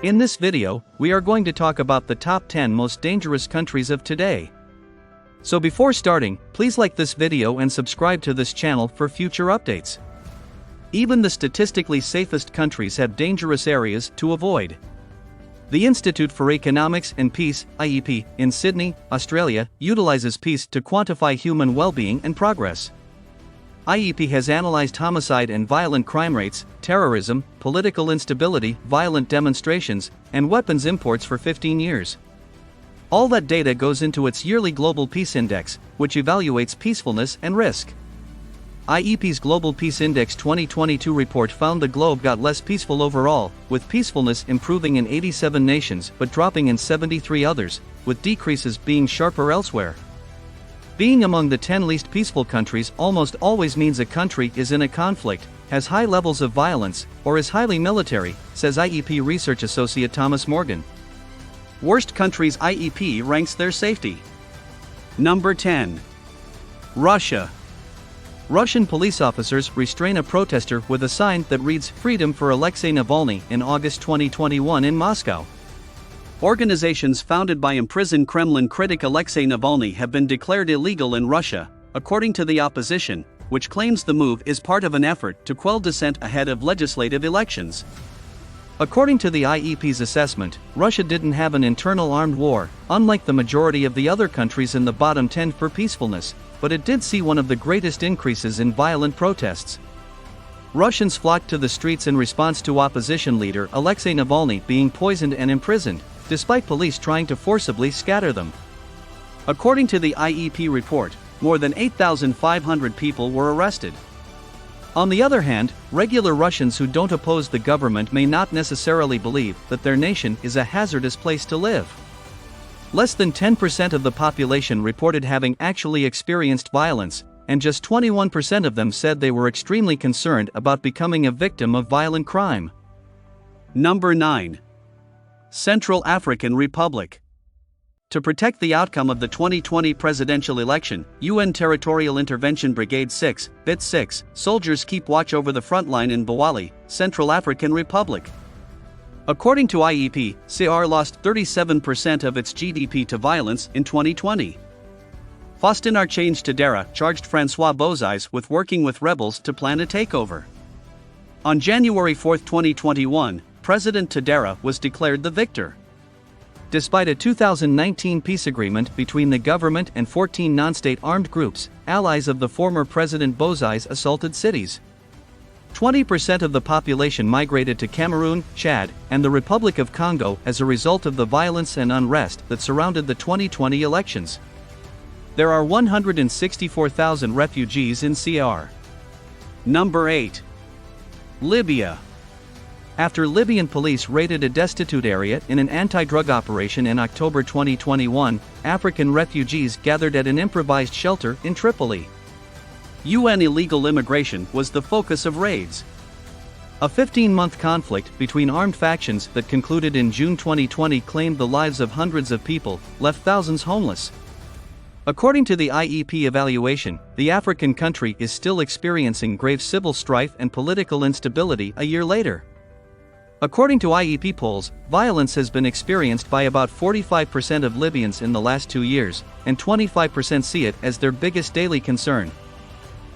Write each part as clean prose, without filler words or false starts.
In this video, we are going to talk about the top 10 most dangerous countries of today. So before starting, please like this video and subscribe to this channel for future updates. Even the statistically safest countries have dangerous areas to avoid. The Institute for Economics and Peace, IEP, in Sydney, Australia, utilizes peace to quantify human well-being and progress. IEP has analyzed homicide and violent crime rates, terrorism, political instability, violent demonstrations, and weapons imports for 15 years. All that data goes into its yearly Global Peace Index, which evaluates peacefulness and risk. IEP's Global Peace Index 2022 report found the globe got less peaceful overall, with peacefulness improving in 87 nations but dropping in 73 others, with decreases being sharper elsewhere. Being among the 10 least peaceful countries almost always means a country is in a conflict, has high levels of violence, or is highly military, says IEP research associate Thomas Morgan. Worst countries IEP ranks their safety. Number 10. Russia. Russian police officers restrain a protester with a sign that reads "Freedom for Alexei Navalny" in August 2021 in Moscow. Organizations founded by imprisoned Kremlin critic Alexei Navalny have been declared illegal in Russia, according to the opposition, which claims the move is part of an effort to quell dissent ahead of legislative elections. According to the IEP's assessment, Russia didn't have an internal armed war, unlike the majority of the other countries in the bottom 10 for peacefulness, but it did see one of the greatest increases in violent protests. Russians flocked to the streets in response to opposition leader Alexei Navalny being poisoned and imprisoned, despite police trying to forcibly scatter them. According to the IEP report, more than 8,500 people were arrested. On the other hand, regular Russians who don't oppose the government may not necessarily believe that their nation is a hazardous place to live. Less than 10% of the population reported having actually experienced violence, and just 21% of them said they were extremely concerned about becoming a victim of violent crime. Number 9. Central African Republic. To protect the outcome of the 2020 presidential election, UN Territorial Intervention Brigade 6, BIT 6, soldiers keep watch over the front line in Bwali, Central African Republic. According to IEP, CR lost 37% of its GDP to violence in 2020. Faustin Archange Touadéra charged François Bozizé with working with rebels to plan a takeover. On January 4, 2021, President Touadéra was declared the victor. Despite a 2019 peace agreement between the government and 14 non-state armed groups, allies of the former President Bozizé assaulted cities. 20% of the population migrated to Cameroon, Chad, and the Republic of Congo as a result of the violence and unrest that surrounded the 2020 elections. There are 164,000 refugees in CR. Number 8. Libya. After Libyan police raided a destitute area in an anti-drug operation in October 2021, African refugees gathered at an improvised shelter in Tripoli. UN illegal immigration was the focus of raids. A 15-month conflict between armed factions that concluded in June 2020 claimed the lives of hundreds of people, left thousands homeless. According to the IEP evaluation, the African country is still experiencing grave civil strife and political instability a year later. According to IEP polls, violence has been experienced by about 45% of Libyans in the last 2 years, and 25% see it as their biggest daily concern.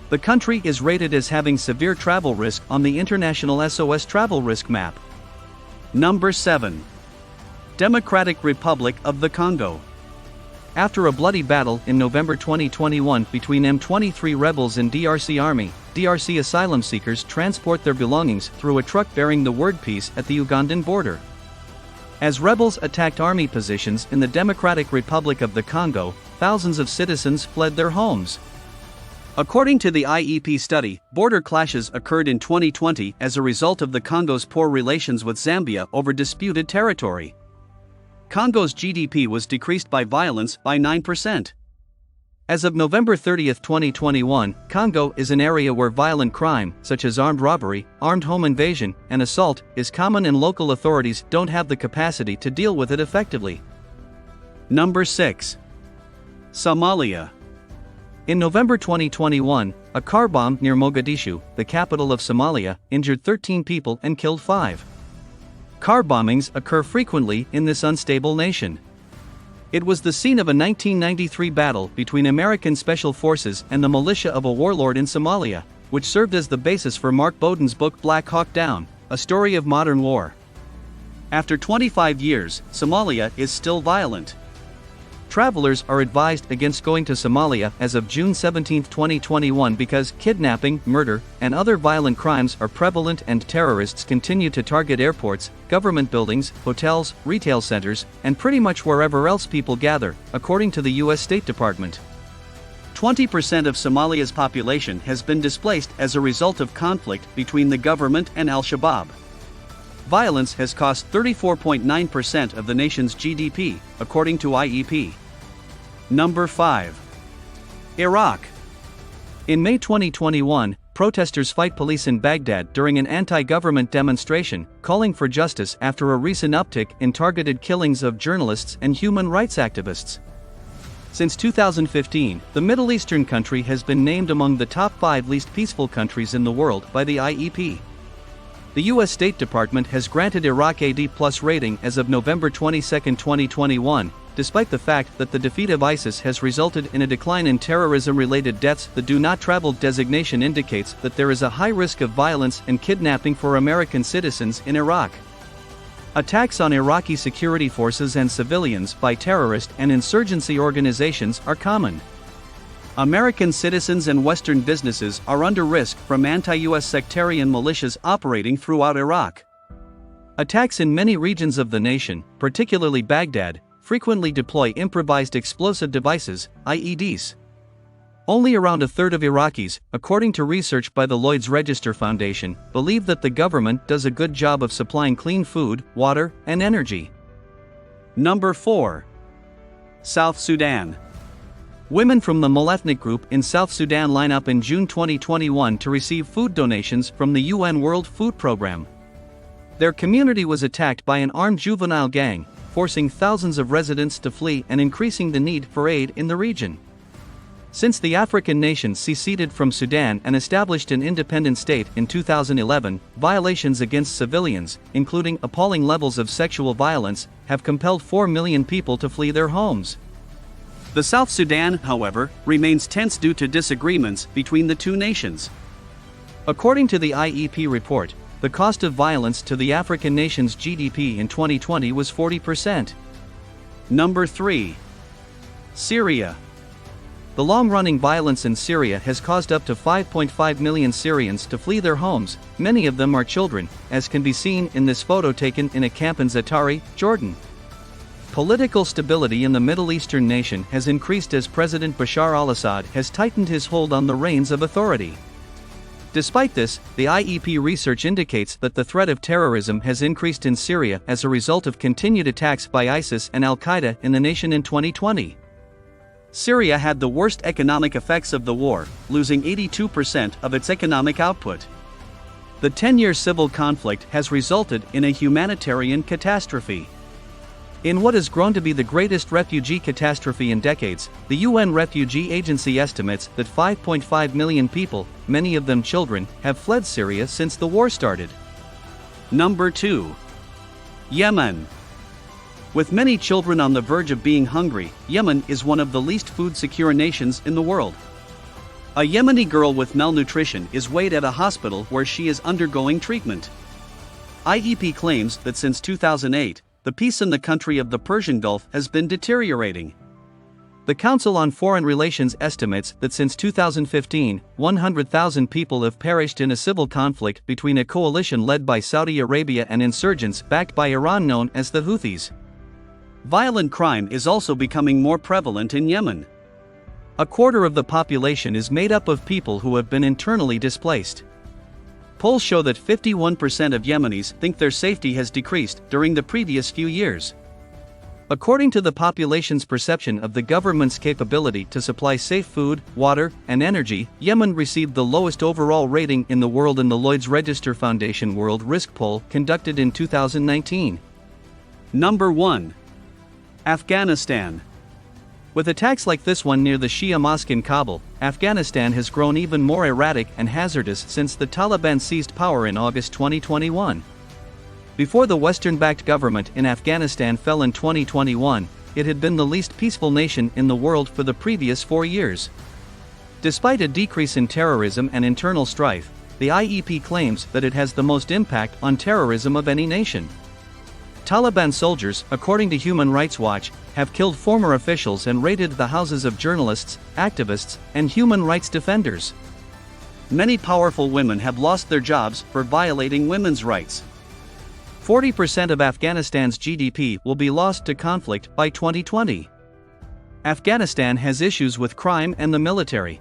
The country is rated as having severe travel risk on the International SOS Travel Risk Map. Number 7. Democratic Republic of the Congo. After a bloody battle in November 2021 between M23 rebels and DRC Army, DRC asylum seekers transport their belongings through a truck bearing the word peace at the Ugandan border. As rebels attacked army positions in the Democratic Republic of the Congo, thousands of citizens fled their homes. According to the IEP study, border clashes occurred in 2020 as a result of the Congo's poor relations with Zambia over disputed territory. Congo's GDP was decreased by violence by 9%. As of November 30, 2021, Congo is an area where violent crime, such as armed robbery, armed home invasion, and assault, is common and local authorities don't have the capacity to deal with it effectively. Number 6. Somalia. In November 2021, a car bomb near Mogadishu, the capital of Somalia, injured 13 people and killed 5. Car bombings occur frequently in this unstable nation. It was the scene of a 1993 battle between American Special Forces and the militia of a warlord in Somalia, which served as the basis for Mark Bowden's book Black Hawk Down, A Story of Modern War. After 25 years, Somalia is still violent. Travelers are advised against going to Somalia as of June 17, 2021 because kidnapping, murder, and other violent crimes are prevalent and terrorists continue to target airports, government buildings, hotels, retail centers, and pretty much wherever else people gather, according to the U.S. State Department. 20% of Somalia's population has been displaced as a result of conflict between the government and Al-Shabaab. Violence has cost 34.9% of the nation's GDP, according to IEP. Number 5. Iraq. In May 2021, protesters fight police in Baghdad during an anti-government demonstration, calling for justice after a recent uptick in targeted killings of journalists and human rights activists. Since 2015, the Middle Eastern country has been named among the top 5 least peaceful countries in the world by the IEP. The U.S. State Department has granted Iraq a D+ rating as of November 22, 2021, despite the fact that the defeat of ISIS has resulted in a decline in terrorism-related deaths. The Do Not Travel designation indicates that there is a high risk of violence and kidnapping for American citizens in Iraq. Attacks on Iraqi security forces and civilians by terrorist and insurgency organizations are common. American citizens and Western businesses are under risk from anti-U.S. sectarian militias operating throughout Iraq. Attacks in many regions of the nation, particularly Baghdad, frequently deploy improvised explosive devices, IEDs. Only around a third of Iraqis, according to research by the Lloyd's Register Foundation, believe that the government does a good job of supplying clean food, water, and energy. Number 4. South Sudan. Women from the Mulethnic group in South Sudan line up in June 2021 to receive food donations from the UN World Food Programme. Their community was attacked by an armed juvenile gang, forcing thousands of residents to flee and increasing the need for aid in the region. Since the African nation seceded from Sudan and established an independent state in 2011, violations against civilians, including appalling levels of sexual violence, have compelled 4 million people to flee their homes. The South Sudan, however, remains tense due to disagreements between the two nations. According to the IEP report, the cost of violence to the African nation's GDP in 2020 was 40%. Number 3. Syria. The long-running violence in Syria has caused up to 5.5 million Syrians to flee their homes. Many of them are children, as can be seen in this photo taken in a camp in Zaatari, Jordan. Political stability in the Middle Eastern nation has increased as President Bashar al-Assad has tightened his hold on the reins of authority. Despite this, the IEP research indicates that the threat of terrorism has increased in Syria as a result of continued attacks by ISIS and al-Qaeda in the nation in 2020. Syria had the worst economic effects of the war, losing 82% of its economic output. The 10-year civil conflict has resulted in a humanitarian catastrophe. In what has grown to be the greatest refugee catastrophe in decades, the UN Refugee Agency estimates that 5.5 million people, many of them children, have fled Syria since the war started. Number 2. Yemen. With many children on the verge of being hungry, Yemen is one of the least food-secure nations in the world. A Yemeni girl with malnutrition is weighed at a hospital where she is undergoing treatment. IEP claims that since 2008, the peace in the country of the Persian Gulf has been deteriorating. The Council on Foreign Relations estimates that since 2015, 100,000 people have perished in a civil conflict between a coalition led by Saudi Arabia and insurgents backed by Iran known as the Houthis. Violent crime is also becoming more prevalent in Yemen. A quarter of the population is made up of people who have been internally displaced. Polls show that 51% of Yemenis think their safety has decreased during the previous few years. According to the population's perception of the government's capability to supply safe food, water, and energy, Yemen received the lowest overall rating in the world in the Lloyd's Register Foundation World Risk Poll conducted in 2019. Number 1. Afghanistan. With attacks like this one near the Shia mosque in Kabul, Afghanistan has grown even more erratic and hazardous since the Taliban seized power in August 2021. Before the Western-backed government in Afghanistan fell in 2021, it had been the least peaceful nation in the world for the previous 4 years. Despite a decrease in terrorism and internal strife, the IEP claims that it has the most impact on terrorism of any nation. Taliban soldiers, according to Human Rights Watch, have killed former officials and raided the houses of journalists, activists, and human rights defenders. Many powerful women have lost their jobs for violating women's rights. 40% of Afghanistan's GDP will be lost to conflict by 2020. Afghanistan has issues with crime and the military.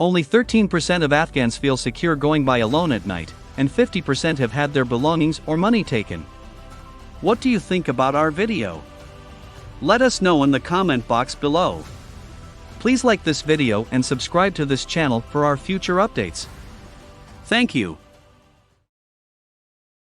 Only 13% of Afghans feel secure going by alone at night, and 50% have had their belongings or money taken. What do you think about our video? Let us know in the comment box below. Please like this video and subscribe to this channel for our future updates. Thank you.